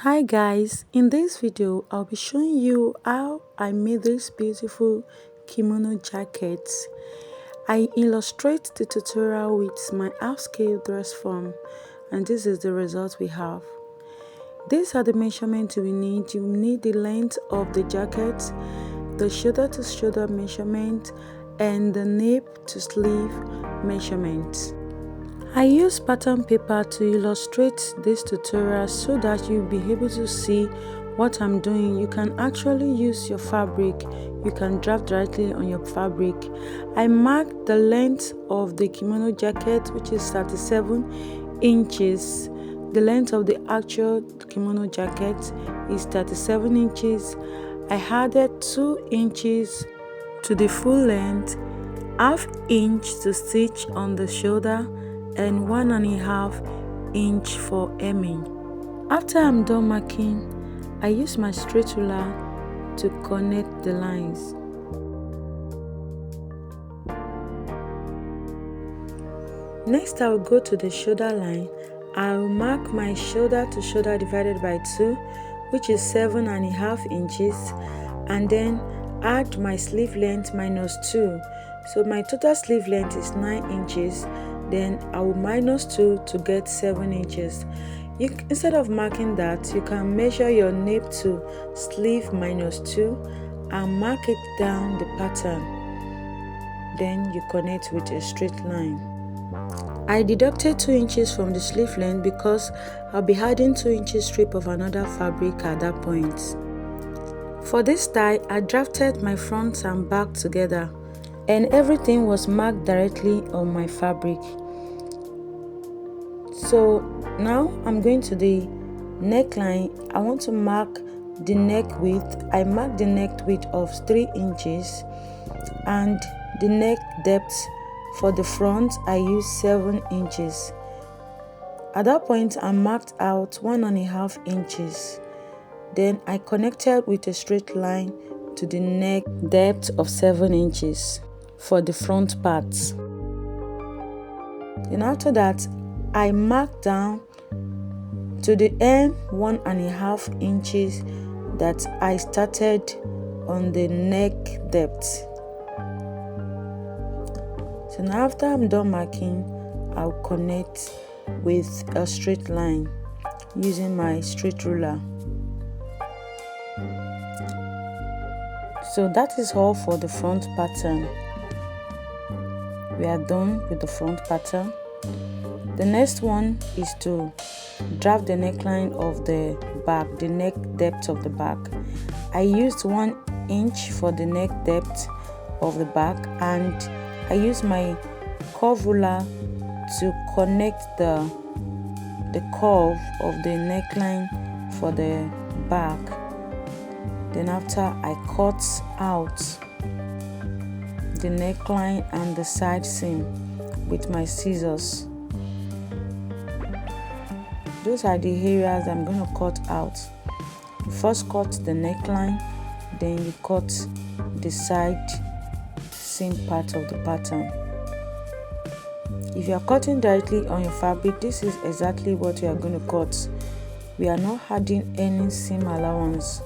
Hi guys, in this video I'll be showing you how I made this beautiful kimono jacket. I illustrate the tutorial with my half scale dress form, and this is the result we have. These are the measurements we need. You need the length of the jacket, the shoulder to shoulder measurement, and the nape to sleeve measurement. I use pattern paper to illustrate this tutorial so that you'll be able to see what I'm doing. You can actually use your fabric. You can draft directly on your fabric. I marked the length of the kimono jacket, which is 37 inches. The length of the actual kimono jacket is 37 inches. I added 2 inches to the full length, half inch to stitch on the shoulder, and 1.5 inch for hemming. After I'm done marking, I use my straight ruler to connect the lines. Next, I will go to the shoulder line. I will mark my shoulder to shoulder divided by 2, which is 7.5 inches, and then add my sleeve length minus 2. So my total sleeve length is 9 inches. Then I will minus 2 to get 7 inches. Instead of marking that, you can measure your nape to sleeve minus 2 and mark it down the pattern. Then you connect with a straight line. I deducted 2 inches from the sleeve length because I'll be adding 2 inches strip of another fabric at that point. For this tie, I drafted my front and back together, and everything was marked directly on my fabric. So now I'm going to the neckline. I want to mark the neck width. I marked the neck width of 3 inches, and the neck depth for the front I used 7 inches. At that point I marked out 1.5 inches. Then I connected with a straight line to the neck depth of 7 inches for the front parts. Then after that, I marked down to the hem 1.5 inches that I started on the neck depth. So now after I'm done marking, I'll connect with a straight line using my straight ruler. So that is all for the front pattern. We are done with the front pattern. The next one is to draft the neckline of the back, the neck depth of the back. I used 1 inch for the neck depth of the back, and I used my curve ruler to connect the curve of the neckline for the back. Then after, I cut out the neckline and the side seam with my scissors. Those are the areas I'm going to cut out. You first cut the neckline, then you cut the side seam part of the pattern. If you are cutting directly on your fabric, this is exactly what we are going to cut. We are not adding any seam allowance.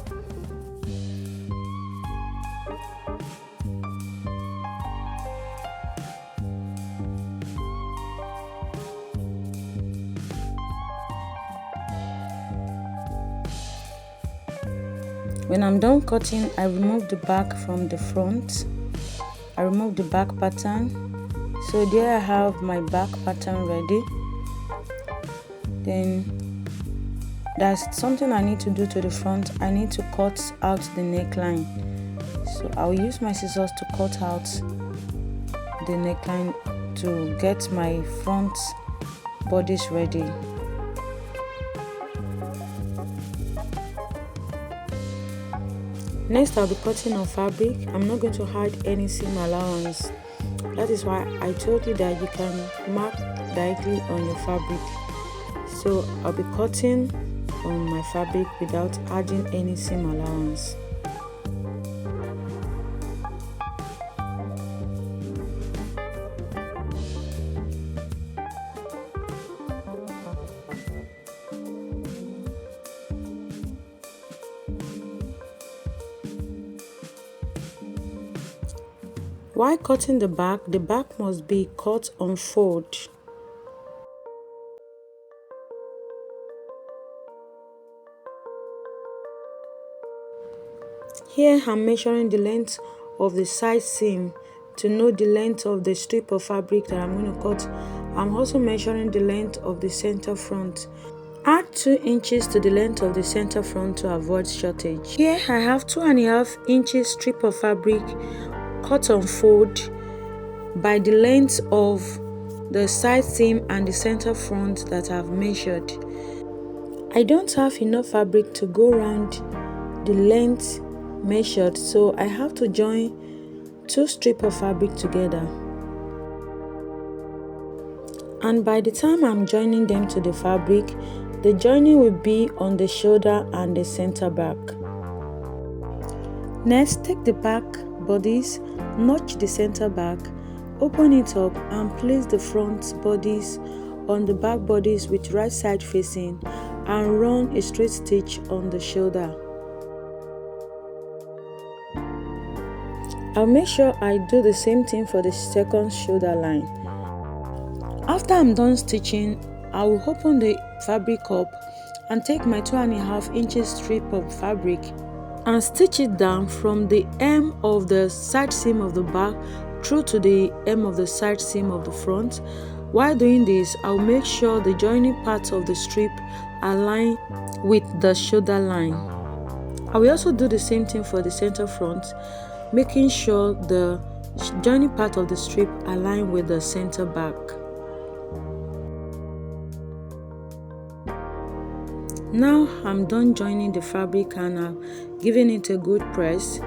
When I'm done cutting, I remove the back from the front. I remove the back pattern. So there I have my back pattern ready. Then there's something I need to do to the front. I need to cut out the neckline. So I'll use my scissors to cut out the neckline to get my front bodice ready. Next, I'll be cutting on fabric. I'm not going to add any seam allowance. That is why I told you that you can mark directly on your fabric. So I'll be cutting on my fabric without adding any seam allowance. While cutting the back must be cut on fold. Here I'm measuring the length of the side seam to know the length of the strip of fabric that I'm going to cut. I'm also measuring the length of the center front. Add 2 inches to the length of the center front to avoid shortage. Here I have 2.5 inches strip of fabric cut on fold by the length of the side seam and the center front that I've measured. I don't have enough fabric to go around the length measured, so I have to join 2 strips of fabric together. And by the time I'm joining them to the fabric, the joining will be on the shoulder and the center back. Next, take the back bodies, notch the center back, open it up and place the front bodies on the back bodies with right side facing and run a straight stitch on the shoulder. I'll make sure I do the same thing for the second shoulder line. After I'm done stitching, I will open the fabric up and take my 2.5 inches strip of fabric and stitch it down from the hem of the side seam of the back through to the hem of the side seam of the front. While doing this, I'll make sure the joining parts of the strip align with the shoulder line. I will also do the same thing for the center front, making sure the joining part of the strip align with the center back. Now I'm done joining the fabric and I've given it a good press.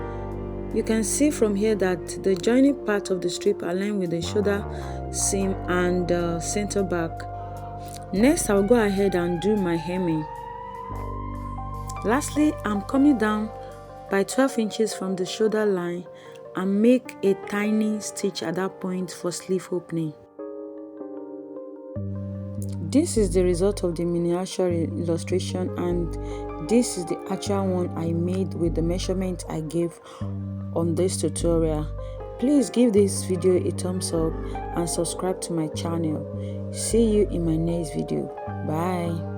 You can see from here that the joining part of the strip align with the shoulder seam and the center back. Next, I'll go ahead and do my hemming. Lastly, I'm coming down by 12 inches from the shoulder line and make a tiny stitch at that point for sleeve opening. This is the result of the miniature illustration, and this is the actual one I made with the measurement I gave on this tutorial. Please give this video a thumbs up and subscribe to my channel. See you in my next video. Bye.